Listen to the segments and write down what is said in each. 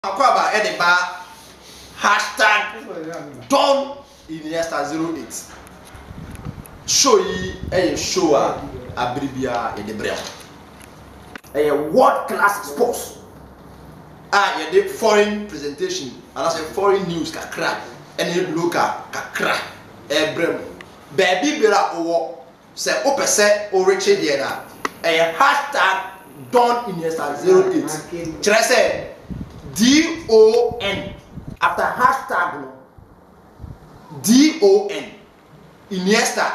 Akwaba Edeba hashtag Don Iniesta 08. Show ye a show Abribia in the brain. A world class sports. You did foreign presentation, and I say foreign news kakra, any local kakra, Ebrem. Baby Bera Owo, say Opese or Richard Diana. A hashtag Don Iniesta 08. Should I say DON after hashtag DON Iniesta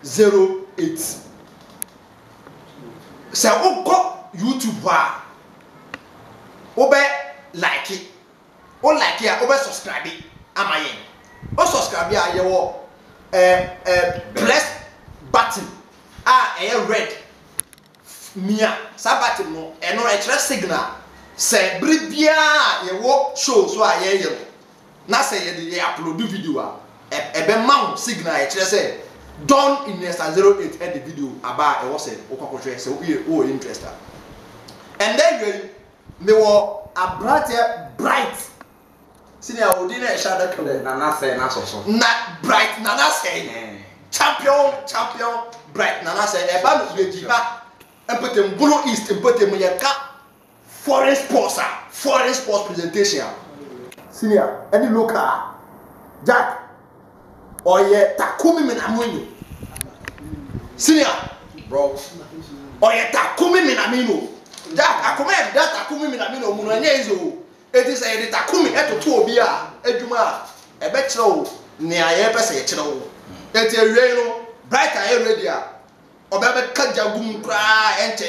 INIESTA 08. Say go YouTube wa obe like it o like it obe subscribe it amayen o subscribe ya ye wo press button red mia sa button no eno e kire signal say bribia ye wo show so ye na say ye dey upload video ebe ma signal e kire say Don Iniesta 08 at the video about was said so we interested. And then we were a bright senior Odina Shada Nana say not bright Nana say champion bright Nana say a band of Jiba and put them Blue East and put them foreign sports presentation. Senior any local Jack Oye Takumi Minamino. Senior, bro. Oye Takumi Minamino. Jack, I command that Takumi Minamino Munanezo. It is a Takumi at 2 beer, Eduma, a betro, near Epes, it's a reno, bright area. Obaba Kajagum cry, enter.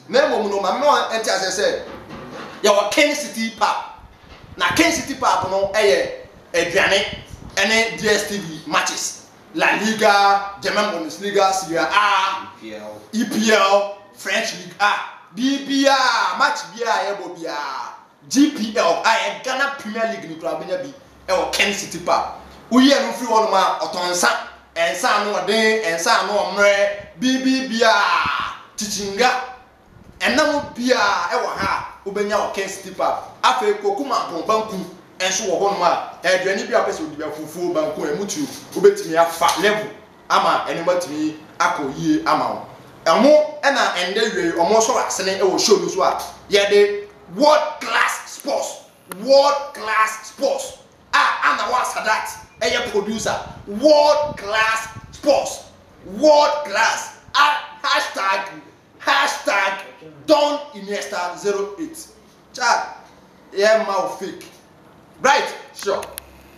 Memo no mamma, enter as I said. Your Ken City Pap. Now Ken City Pap, no, Adrianic. Any DSTV matches, La Liga, German Bundesliga, Serie A, EPL, French League A, BBA, match BA, Ebobia, GPL, Ghana Premier League in Clubina B, Ken City Park. We are no free one ma Otonsa, and San no day, and San no Mre, BBA, Tichinga, and now Bia, Ewa, Ubenya, Ken City Park, Afe Kokuma, Banku. And so one ma Adriani be a person with fufu banku and mutu ubetimi afa level ama anybody to me ako ye ama emo na ende we omo so asene e wo show no so a ye de world class sports ana wa sadat e ye producer world class sports hashtag Don Iniesta 08 chat yeah mouth fake. Right, sure.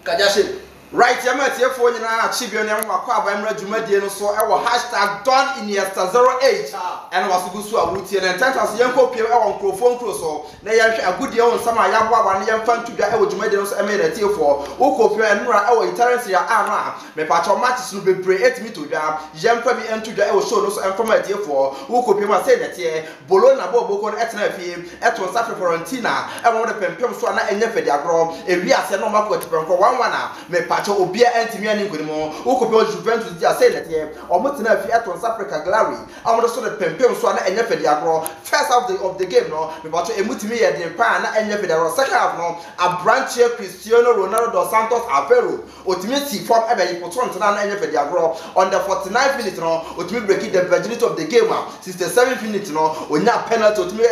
Kajashi. Right, Yamati for Chibian Makwa Jumadi and so our hashtag Don Iniesta 08 and was good to a routine and Tantas Yanko Pierre on Crofon Crusoe. They are a good year on some Ayawa and young fan to the Jumadians I made a tear for Oko and Nura our Terrancia Anna. Me patron matches will be break me to jam. Jam Fabi and to the show and from my dear for Oko Pima said that here Bologna Bobo Etna Fim, Eton Safi Florentina, and one of the Pempem Swana and Nefediagro, a Ria Senoma Cotipenco 1 me patron Obia Antimia Nicomo, Oko Juventus say that here, or Mutina Fiat Africa Glary. I want to sort of Pempem Swana and Nefediagro. First half of the game, no, me patron Emutimia de Pan and Nefediagro. Second half, no, a branch here Cristiano Ronaldo dos Santos Aveiro, Ultimately from Ever Potron and Nefediagro on the 49th minute, no, ultimately breaking the virginity of the game, 67th minute, no, when that penalty to me to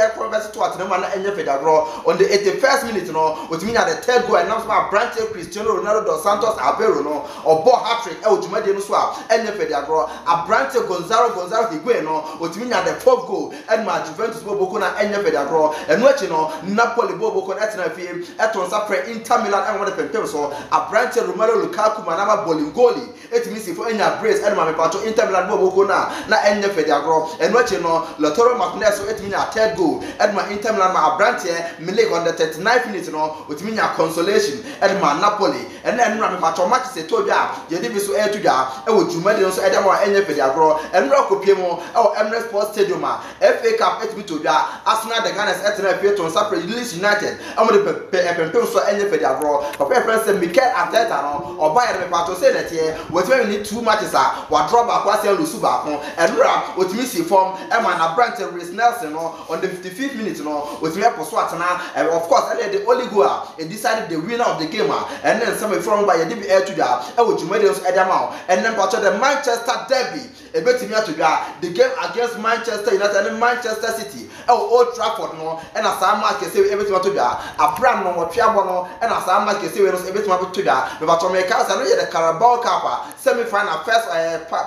Atenoma and Nefediagro on the 81st minute, no, ultimately at the third goal announced by branch here Cristiano Ronaldo dos Santos Aveiro, no, or Bo Hattrick, El Jumadi Nuswa, and Nefediagro, a branch Gonzalo Higueno, ultimately at the fourth goal, and my Juventus Bobocona and Nefediagro, and what you know, Napoli Bobocon Etna Film, Eton Sapre, Inter Milan, and what the Pentemso, a branch Romelu Lukaku, Manama Bolingoli, it means if any brace, and my patro Inter Milan Bobocona, na and Nefediagro, and what you know, Latoro Martinez, it means a third goal, and my Inter Milan, my branch here, Milik on the 39th minute, no, which means a consolation, and my Napoli. and then ram patcho match se to dwa ye de bi so e to dwa e wo dwuma de so e dem wa enye fedi agro enra kopie mu e wo Emirates Sports Stadium FA Cup etbi to dwa Arsenal the Gunners etna pie to Sapre Leeds United am de pempem so enye fedi agro papa friend say Mikel Arteta no oba ye me patcho say that here we need 2 matches wa draw back wa say lose back enra otimi si form e ma na Brent Reece Nelson no on the 55th minute no otimi aposo atena of course the only goal and decided the winner of the game and then some from by the air to that e wo dwuma de so edamao and then patcho the Manchester derby e betimi atodwa the game against Manchester United and Manchester City Old Trafford no and as am mark say e betimi atodwa Abraham no twaabo no and as am mark say we no e betimi atodwa me patcho me ka say no ye the Carabao Cup semi final first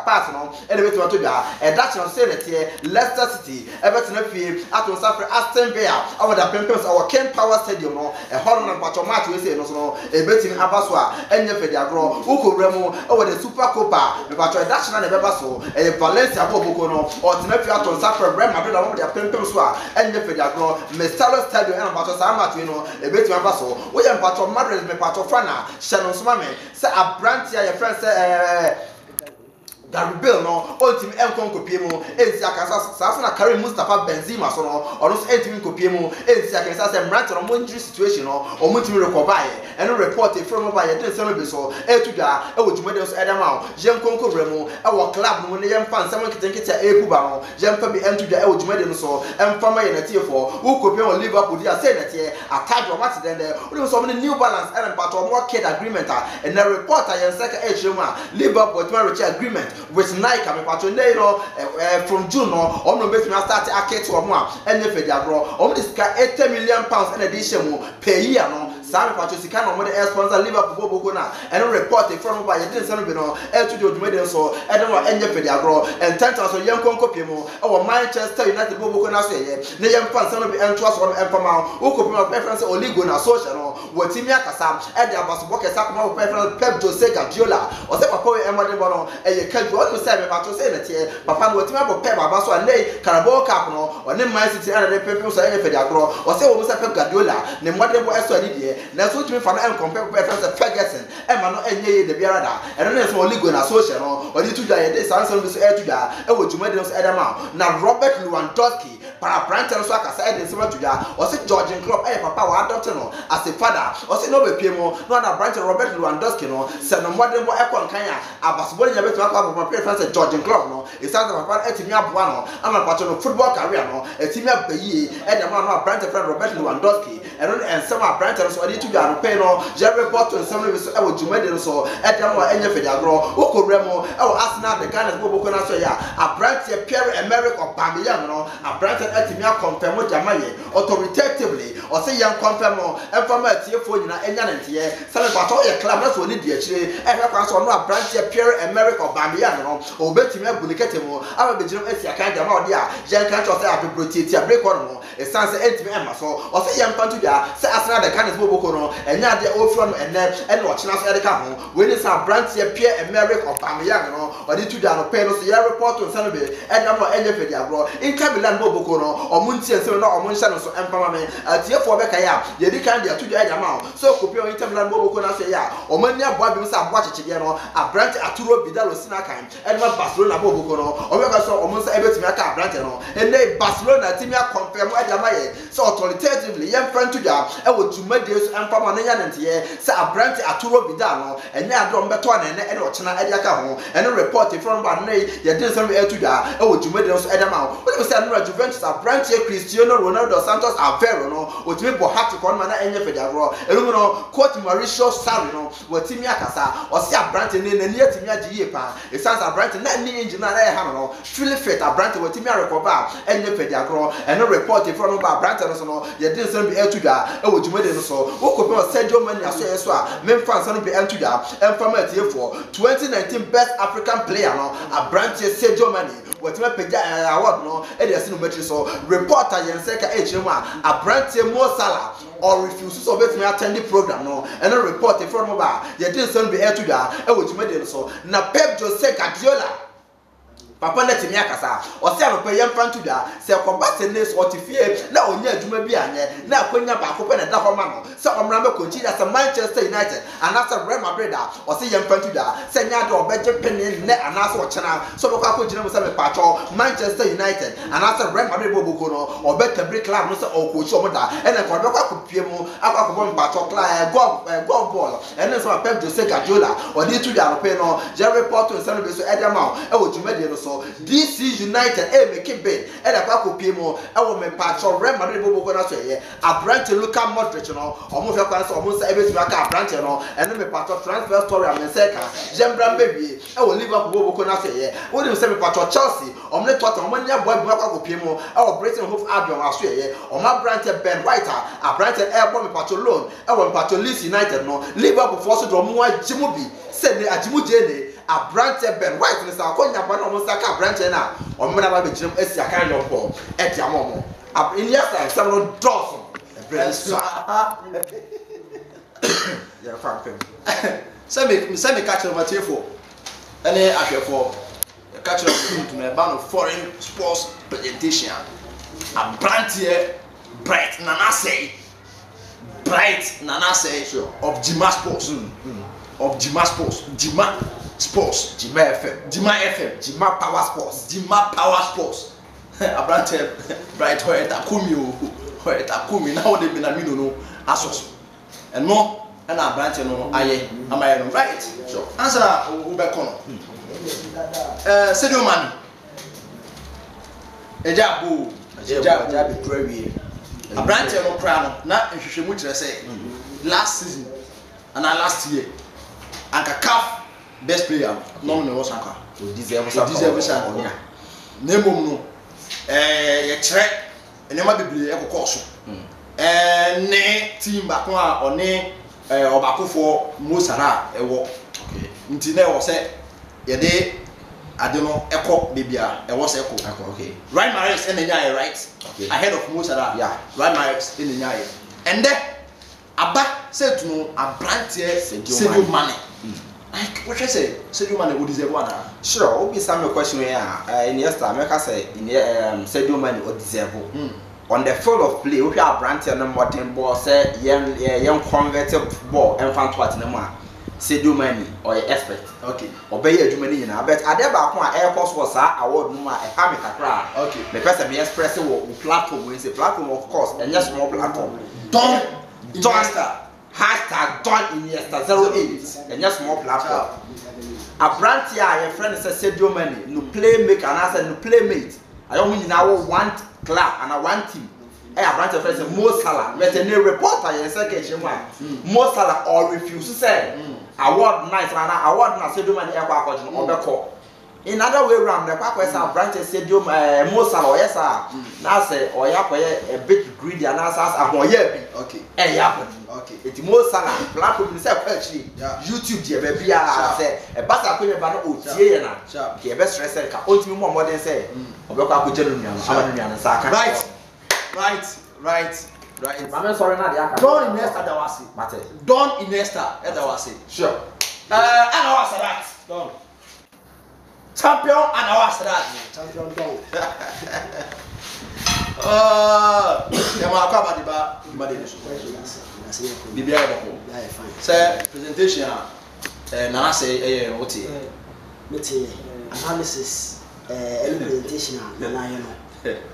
part no and e betimi atodwa e that no say that here Leicester City e betimi fie ato Sapre Aston Villa our the Pempers our Ken Power Stadium no e hono na patcho match we say no so no e betimi abaso a enye fedi agro ukoremu over the Super Copa me patcho e that na be baso e Valencia boboko no o tena fie ato Sapre Real Madrid na the Pempers so a enye fedi agro Mestalo Stadium and patcho sa match we no e betimi abaso we ye patcho Madrid me patcho fana Shannon Sumame say Abrantia your friend say Gary Bale no ultimate enkon kopie mu ensi akasa sa na Karim Mustafa Benzema so no ono so ultimate kopie mu ensi akasa say Mranch no injury situation no o mutimi recover e no report from over ye den se no be so etudwa e wo dwumade so edama o je nkonko bremu e wo club no ne ye mfa nsam nkitenkete ekuba no je mfa bi entudwa e wo dwumade no so emfa ma ye na tiefo wo kopie on Liverpool dia say that ye attack o match den o so New Balance and part of more kid agreement and the reporter ye seka e chema Liverpool to reach agreement with Nike me patcho dey no from June no o no betimi start akete o mo a enye fedi agro o mo diska 80 million pounds in addition mu per year no sa me patcho sika no mo dey sponsor Liverpool boko na and report from over ye den se no be no to the odumede so e dey no enye fedi agro and tenta so ye nkonko pie mu e wo Manchester United boko na so ye ne ye mfa se no be entwa so emfa ma wo ko pie preference Oligo na social no watimi akasa e dey abaso boke sa ko preference Pep Jose Guardiola o se papa we emode bono e ye kajo o say me patcho say na tie papa no watimi abo Pep abaso a nei Carabao Cup no o ne Man City and the Pep so enye fedi agro o se wo say Pep Guardiola ne modern bo eso ani die na so timi fa na compare preference Ferguson e ma no enye ye de biara da e no so Oligo na social no o di tuja ye dey sanson bi so e tuja e wo dwumade so edama na Robert Lewandowski para Brighton so akasa e dey se tuja o se George Klopp e papa wa adopt no as a father o se no be pie mo no na Brighton Robert Lewandowski no se no modern bo e kon kan ya abasbo nya beto akwa papa preference George Klopp no e sounds papa etimi aboa no ama patcho no football career no etimi abayi e dey ma no Brighton friend Robert Lewandowski e no en sama Brighton so dey tuja no pay no Jerry Porto so no be so e wo dwumade no so e dey ma enye fedi agro ukoremu e wo Arsenal the Gunners boko na so ya Abrantia Pierre-Emerick Aubameyang no Abrantia etimi confirm jamaye authoritatively o say yan confirm no enfama tiefo nyina enya ntie sele patcho ye club na so ni die chire e hwe kwa so no Abrantia Pierre-Emerick Aubameyang no obetimi agulikete mu aba bejirim esi akan jama odi a je kan cho say abebrotiti break on no e san say entimi ema so o say yan pantu dia say Arsenal the Gunners boko no enya de ofro no ene o china so e de ka ho we ni say Abrantia Pierre-Emerick Aubameyang no odi tu dia no pe no so ya report on say no be e da no enye fedi agro Inter Milan boko no o muntie say no o munhya no so empama me atiefo be ka ya ye di kan dia tu dia jama so kopi o Inter Milan boko na say ya o mani aboa bi say aboa chechede no Abrantia Arturo Vidal sina kan e ma Barcelona boko no o be ka so o munsa e betimi aka Abrantia no and Barcelona timi a confirm e jama ye so authoritatively yan friend to dia e wo dwumade so empama na nya ntie say Abrantia Arturo Vidal no enya adom beto na ene e o chena e aka ho ene report from ba na ye den some e to dia e wo dwumade so e dama o we say no Juventus Abrantia Cristiano Ronaldo Santos Aveiro no o timi bo hat ko na enye fedi agro elu no coach Mauricio Sarri no watimi akasa o say Abrantia ne na nie timi agiye pa e sans Abrantia na ni engineer na e ha no Philip Fit Abrantia watimi recover enye fedi agro ene report from ba Abrantia no so no ye den some e to dia e wo dwumade no so wo ko be Sergio Mane aso ye so a memfa nsa no be en to dia emfa ma tie for 2019 best African player no Abrantia Sergio Mane watima peja award no e dey sinu metri so reporter yen seka e chire mu a Abrantia Mo Salah or refuse to obey me attend the program no and a report from over ye dey send be air to da e watima dey so na Pep Jose Guardiola papa na timi akasa o se anopa yem fantu da se koba tenis o ti fie na onya adwuma bi anye na akonya ba ko pe na da ho ma no se omra me konchi da se Manchester United anasa Real Madrid da o se yem fantu da se nya da obeje pene ne anasa o chena so be kwa ko gina mo se me pacho Manchester United anasa Real Madrid bobo no obeta break club no se o ko chi o mo da ene ko be kwa ko pie mu akwa ko bo pacho club go ball ene so Pep Jose Guardiola o di tu da no pe no Jerry Porto se no be so edema e wo dwuma de no so DC United make it big e da kwa ko pie mu e wo me pacho Real Madrid bobo na so ye Abrante Luka Modric no o mo fe kwa so o mo se e betu aka Abrante no ene me pacho transfer story am se ka Jembra baby e wo Liverpool bobo na so ye wo dem se me pacho Chelsea o mo ne Tottenham o mo nya boy bi kwa ko pie mu e wo Brighton Hove Albion aso ye o ma Abrante Ben White Abrante e bo me pacho loan e wo me pacho Leeds United no Liverpool force do mo ajimu bi se ne ajimu je ne Abrante Ben White ni sa ko nya ba no mo sa ka Abrante na o mo na ba be jirim esi aka yo bo e ti amomo Iniesta some no Dawson very strong yeah fan pem say me catch over tefo ene ahwefo catch over to na ba no foreign sports presentation Abrante Bright Nana say sure of Jima Sports of Jima Sports Jima Sports Jima FM Jima Power Sports Abrante Bright hoeta kumi na wo de bi na mi no asoso and more and Abrante no aye amaye no right sure answer wo be kono Sadio Mane eja be prawie Abrante no kra no na nhwehwemu kire say last season and last year anka CAF best player no was anka deserve onya nemom no ye kire enema bebre ekokọ so ne team ba ko a one obakofo Mosara ewo okay nti na wo se ye de ade no ekọ bebia ewo se ekọ okay right Maris enenya right okay ahead of Mosara yeah right Maris enenya and then aba said to no Abrante Sadio Mane like what I say Sadio Mane would deserve one sure obi some question here Iniesta America say Sadio Mane would deserve on the field of play we have Abrante no modern ball say young converted ball and fan twat na ma Sadio Mane or expert okay obey adwuma ni nyina but ade ba ko a air force was award no ma e ha me kakra okay me person me express wo platform we say platform of course and just small platform don't hashtag Don Iniesta 08 and just small platform Abrante a your friend say Sadio Mane no playmaker and I said no playmate I don't mean now one club and a one team Abrante friend say Mo Salah met a reporter you say ke Mo Salah or refuse to say award night and award na Sadio Mane e kwa akọji no obekọ in other way round the kwakwa say Abrante Sadio Mo Salah yes na say oya koye a bit greedy and as ahoye bi okay happen okay it Mo Salah platform say actually YouTube je be bia say e basa akoye ba no otie ye na ke be stress ka ontimi mo modern say obekọ akọje no nua no nua sa aka right I'm sorry na dia Don Iniesta da wasi mate Don Iniesta da wasi sure and our that Don champion and our that champion Don ya ma kwa ba de so bibia e bako say presentation na say oti meeting analysis presentation na you know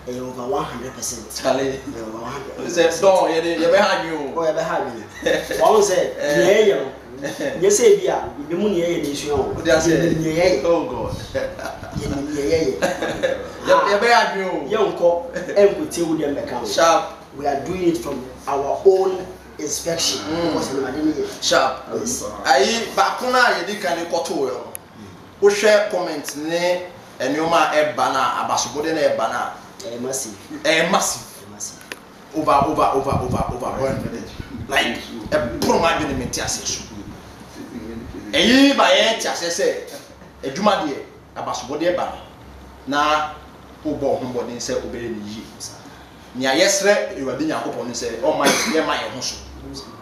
over 100%. Charlie, over 100%. Say, no, you behind you. Oh, you behind me. One say, yeah, you say, yeah, the moon, yeah, is your own. Oh, God. Yeah, behind you. Young cop, and we tell them account. Sharp. We are doing it from our own inspection. Sharp. I bakuna, you did kind of koto. We share comments, ne, and you ma e bana, abasubode na e bana. Massive. Over 100. Like a promo benefit assessment. Eyi ba ye tiase se edwuma de abasubode e bana. Na obo hombodin se obere ni yi. Ni ayesre ewade nyakopon ni se o ma ye ho so.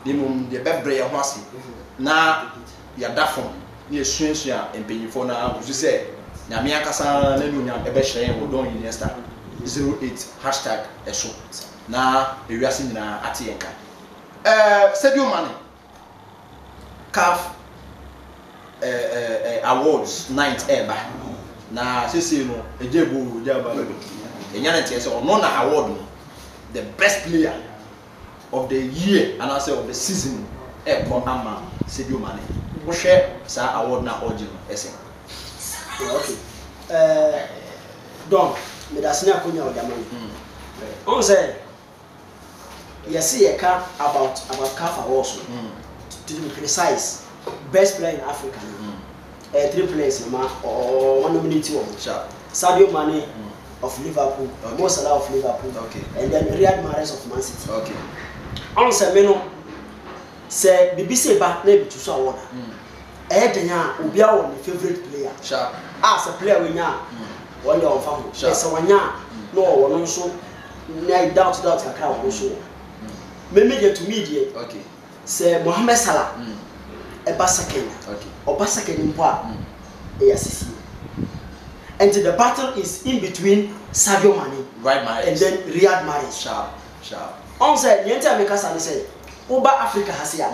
Ni mum de bebre ye ho ase. Na ya dafon ni esuensu a empanyifo na usu se na me akasa na nu nya ebe hye wo don Iniesta 08 hashtag eso na ewiase nyina ate yenka Sadio Mane CAF awards 9th eba na sese no ejebo ejaba enya na tie se ono na award no the best player of the year and also of the season come ama Sadio Mane wo hwe sa award na oje no ese okay don me da sene akonya o jamani on say yes ye ka about CAF awards to be precise best player in Africa 3 players ma one nominate one Sadio Mane of Liverpool, Mo Salah of Liverpool, and then Riyad Mahrez of Man City. Okay. On se meno se BBC ba na bi tuso award. Denya obi a won favorite player. Sharp. As a player we nya one on fa ho. Se wanya no won nso na doubt kakra won so. Me media to media. Okay. Se Mohamed Salah ba second. Okay. Oba second mpo a assist. And the battle is in between Sadio Mane and then Riyad Mahrez. Sharp. On said, the entire makers say, Uba Africa has here.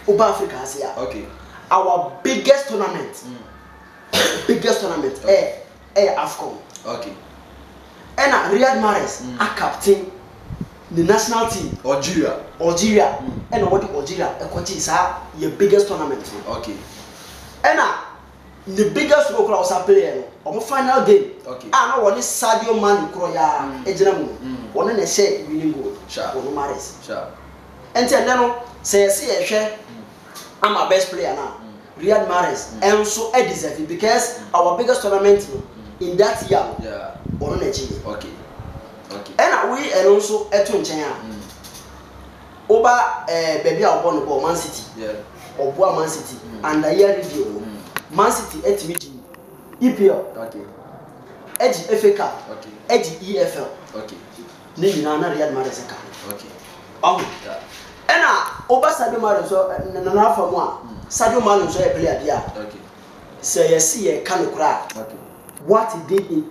Uba Africa has here. Okay. Our biggest tournament, AFCON. Okay. And Riyad Mahrez, a captain, the national team. Algeria. And what Algeria, a coach is your biggest tournament. Okay. And the biggest local was a player on final game. Okay. I know what is Sadio Mane Kroya Ejinamu. One and a say winning goal. Sure. Mahrez. Sure. And then say a share. I'm a best player now. Riyad Mahrez. And so I deserve it because our biggest tournament in that year. Yeah. On Nigeria. Okay. And we and also Etun Chenya. Oba baby I born about Man City. Yeah. Oba Man City. And the year review. Man City meeting EPL. Okay. Edge FA Cup. Okay. Edge EFL. Okay. Ni na Riyad Mahrez ka. Okay. Yeah. Ena oba Sadio Mane so na fa mu a Sadio Mane so e player dia. Okay. Say yes ye kan kura. Okay. What he did in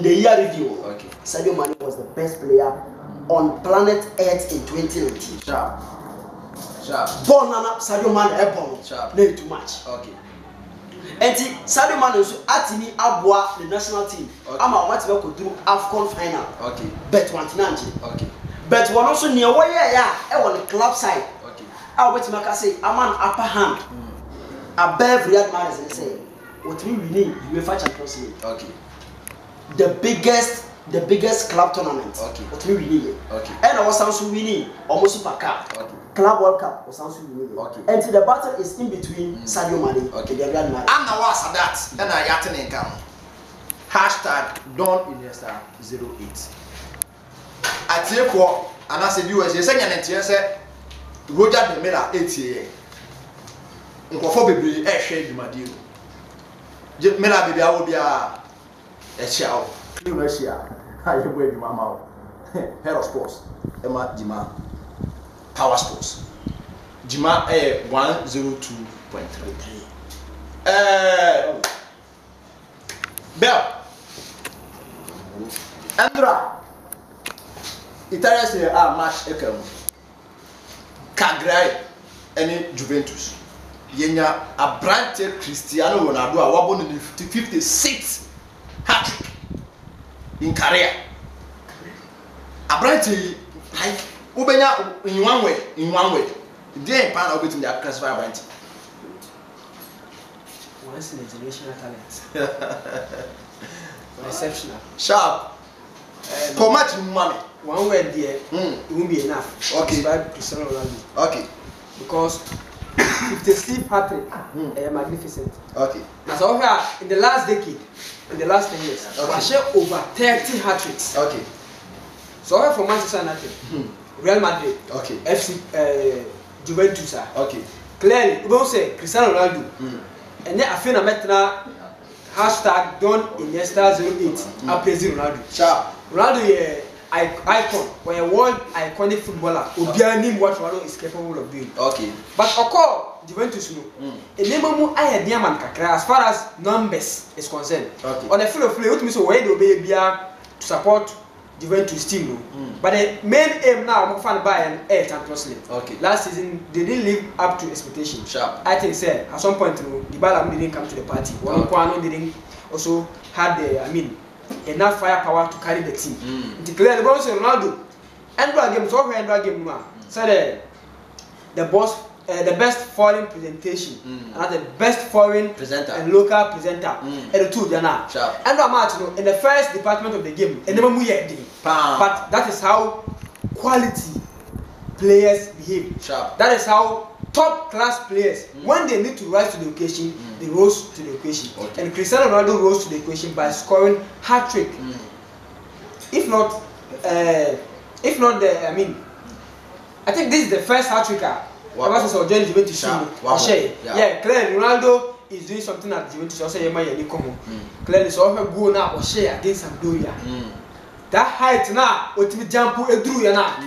the year review. Okay. Sadio Mane was the best player on planet Earth in 2019. Sharp. Born na Sadio Mane e born. Sharp. Not too much. Okay. And Sadio Mane so atini aboa the national team. Ama what we go through AFCON final. Okay. Bet 190. Okay. But one also near where ya on the club side. Okay. I wait make say I'm an upper hand. Above Riyad Mahrez and say what we need UEFA Champions League. Okay. The biggest club tournament. Okay. What we need. Okay. And our sounds we need almost Super Cup. Okay. Club World Cup or sounds we need. Okay. And the battle is in between Sadio Mane and Riyad Mahrez. I'm now was that and I yatin in come. Hashtag Don Iniesta 08. I take what and I said you as you say Roger de Miller 8 nkofo bebre e hwe dwumade o Miller bebre awo bia e hia o ni no hia aye bo edwuma ma o Head of Sports Emma Jima Power Sports Jima 102.3 Bell Andra Italian Serie A match ekam Cagliari and Juventus yenya abrante Cristiano Ronaldo a wabo no 56 hat-trick in career abrante like ubenya in one way dey pan obetim dey classify abrante once in a generational talent. Exceptional. Sharp. How much money? One word there, it won't be enough. Okay. Describe Cristiano Ronaldo. Okay. Because 56 hat-trick, magnificent. Okay. As over in the last decade, in the last 10 years, we share over 30 hat-tricks. Okay. So over from Manchester United, Real Madrid, okay, FC Juventus. Okay. Clearly, we don't say Cristiano Ronaldo. And then I feel na hashtag Don Iniesta 08 appraising Ronaldo. Sharp. Ronaldo is icon, or a world iconic footballer. Obianim what Ronaldo is capable of doing. Okay. But of course, Juventus no. Enema mu aye dia man kakra as far as numbers is concerned. Okay. On the field of play, what me so where they obey bia to support Juventus team no. But the main aim now I'm fan Bayern Champions League. Okay. Last season they didn't live up to expectation. Sharp. I think say at some point no, Dybala didn't come to the party. Kwano didn't also had the enough firepower to carry the team. Declare the boss Ronaldo. End game so end game no. Said the best foreign presentation and the best foreign presenter and local presenter and the two they are. And match in the first department of the game and never but that is how quality players behave. That is how top class players when they need to rise to the occasion they rose to the occasion. And Cristiano Ronaldo rose to the occasion by scoring hat-trick. If not I think this is the first hat-tricker. Ever since joined Juventus, yeah, clearly Ronaldo is doing something at Juventus. Also, clearly, so her go now or share against Sampdoria. That height now, what we jump through now.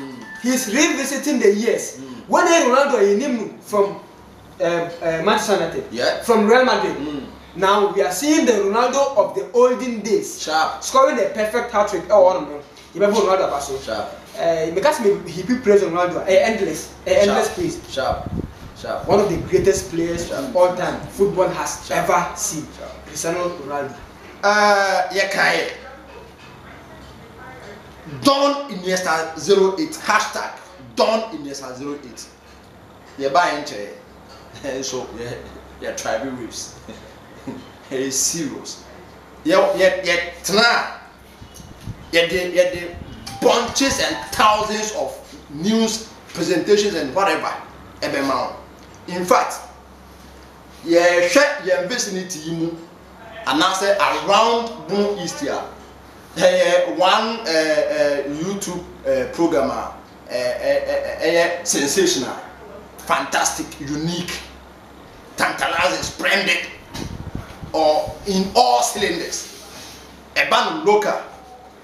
He's revisiting the years when Ronaldo is from Manchester United, from Real Madrid. Now we are seeing the Ronaldo of the olden days, scoring the perfect hat-trick. Oh, no, you remember Ronaldo also. Because he praise Ronaldo, endless praise. One of the greatest players of all time football has ever seen. Cristiano Ronaldo. Don Iniesta 08 hashtag Don Iniesta 08. You buy into so yeah tribal waves. He is serious. Yeah tonight. Yeah bunches and thousands of news presentations and whatever in fact share vicinity mu and I say around Boom East here one YouTube programmer sensational, fantastic, unique, tantalizing, splendid, or in all cylinders. A band local,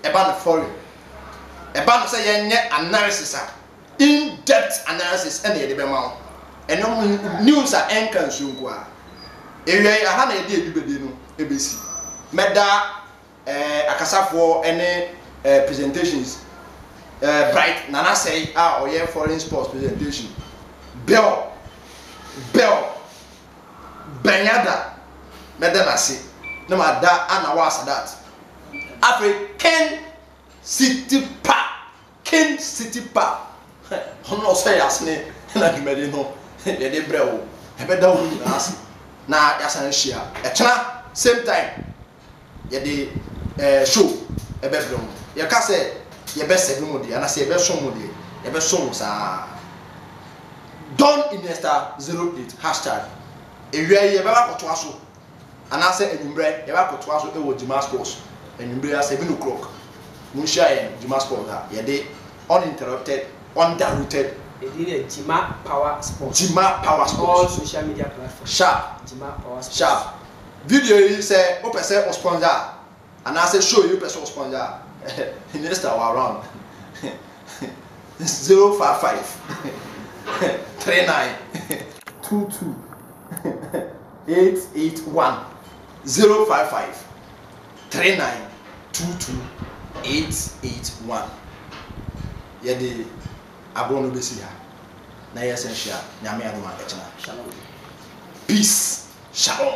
a band foreign. A band say analysis, in-depth analysis, and the amount. And no news are encouraging. Area I had an idea you ABC. Meda akasa for any presentations. Bright Nana say or yeah foreign sports presentation. Bell Benyada Medanasi. No matter and was that. African City Park. Ken City Park. Hono say asne na dwumade no ye de brewo e be da wo nyina ase na yasan hia e tena same time ye de show e be brewo ye ka say ye be sebi mo de ana say ye be so mo de ye be so sa Don Iniesta 08 hashtag ewie ye be ba koto aso ana say enumbre ye ba koto aso e wo Jima Sports enumbre as 7 o'clock mun share Jima Sports ha ye de uninterrupted, undiluted. Jima Power Sports. Jima Power Sports. All social media platforms. Sharp. Jima Power Sports. Sharp. Video you say, "O person sponsor," and I say, "Show you person sponsor." Minister around 055 39 22 881 055 39 22 881. Yede abono besi ha na yesenhia nyame adoma echina. Peace. Shalom.